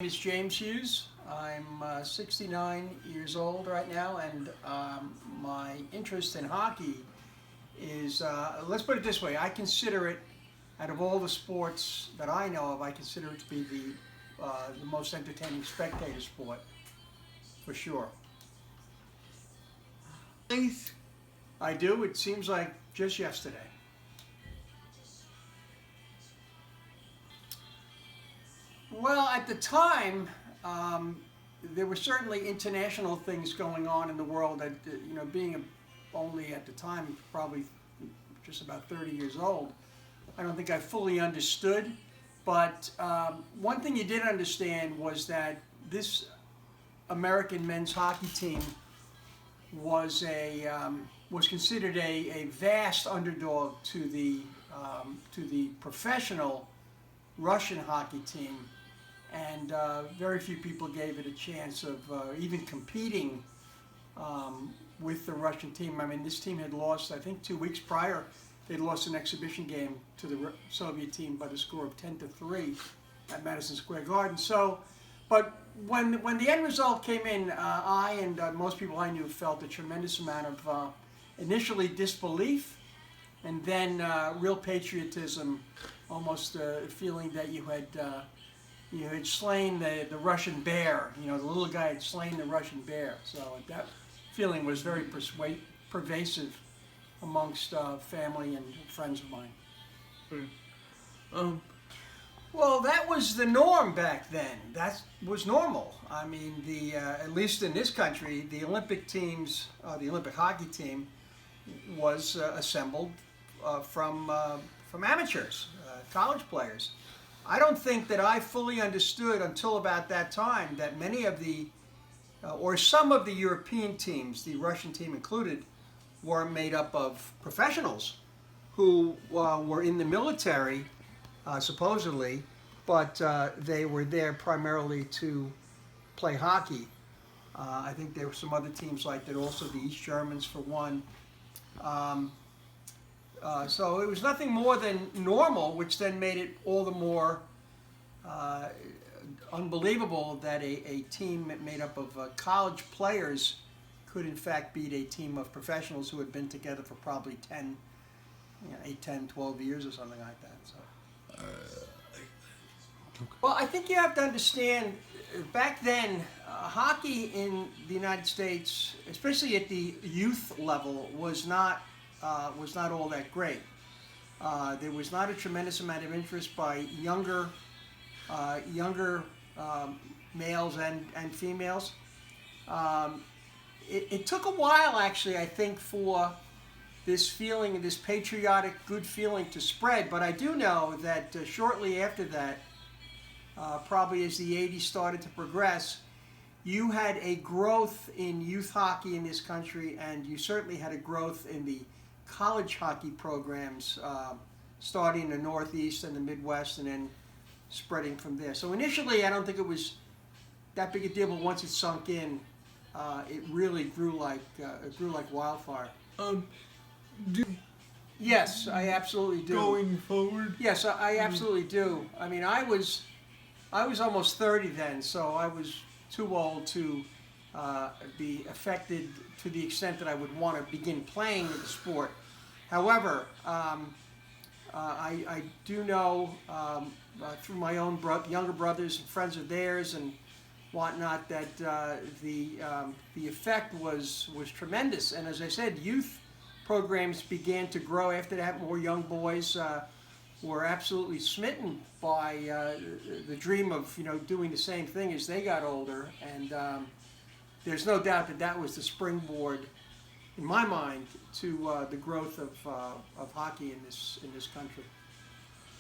My name is James Hughes. I'm 69 years old right now, and my interest in hockey is, let's put it this way, I consider it, out of all the sports that I know of, I consider it to be the most entertaining spectator sport, for sure. Nice. I do. It seems like just yesterday. Well, at the time, there were certainly international things going on in the world that, being only at the time probably just about 30 years old, I don't think I fully understood. But one thing you did understand was that this American men's hockey team was considered a vast underdog to the professional Russian hockey team, and very few people gave it a chance of even competing with the Russian team. I mean, this team had lost, I think 2 weeks prior, they'd lost an exhibition game to the Soviet team by the score of 10-3 at Madison Square Garden. So, but when the end result came in, I and most people I knew felt a tremendous amount of initially disbelief, and then real patriotism, almost feeling that you had slain the Russian bear. The little guy had slain the Russian bear. So that feeling was very pervasive amongst family and friends of mine. Well, that was the norm back then. That was normal. I mean, at least in this country, the Olympic teams, the Olympic hockey team, was assembled from amateurs, college players. I don't think that I fully understood until about that time that many of or some of the European teams, the Russian team included, were made up of professionals who were in the military, supposedly, but they were there primarily to play hockey. I think there were some other teams like that, also the East Germans for one. So it was nothing more than normal, which then made it all the more unbelievable that a team made up of college players could in fact beat a team of professionals who had been together for probably 8, 10, 12 years or something like that. So. Well, I think you have to understand, back then, hockey in the United States, especially at the youth level, was not all that great. There was not a tremendous amount of interest by younger males and females. It took a while, actually, I think, for this feeling, this patriotic good feeling to spread. But I do know that shortly after that, probably as the 80s started to progress, you had a growth in youth hockey in this country, and you certainly had a growth in the college hockey programs, starting in the Northeast and the Midwest, and then spreading from there. So initially, I don't think it was that big a deal, but once it sunk in, it really grew like wildfire. Yes, I absolutely do. Going forward? Yes, I absolutely do. I mean, I was almost 30 then, so I was too old to be affected to the extent that I would want to begin playing the sport. However, I do know through my own younger brothers and friends of theirs and whatnot that the effect was tremendous. And as I said, youth programs began to grow after that. More young boys were absolutely smitten by the dream of doing the same thing as they got older, and there's no doubt that that was the springboard, in my mind, to the growth of hockey in this country.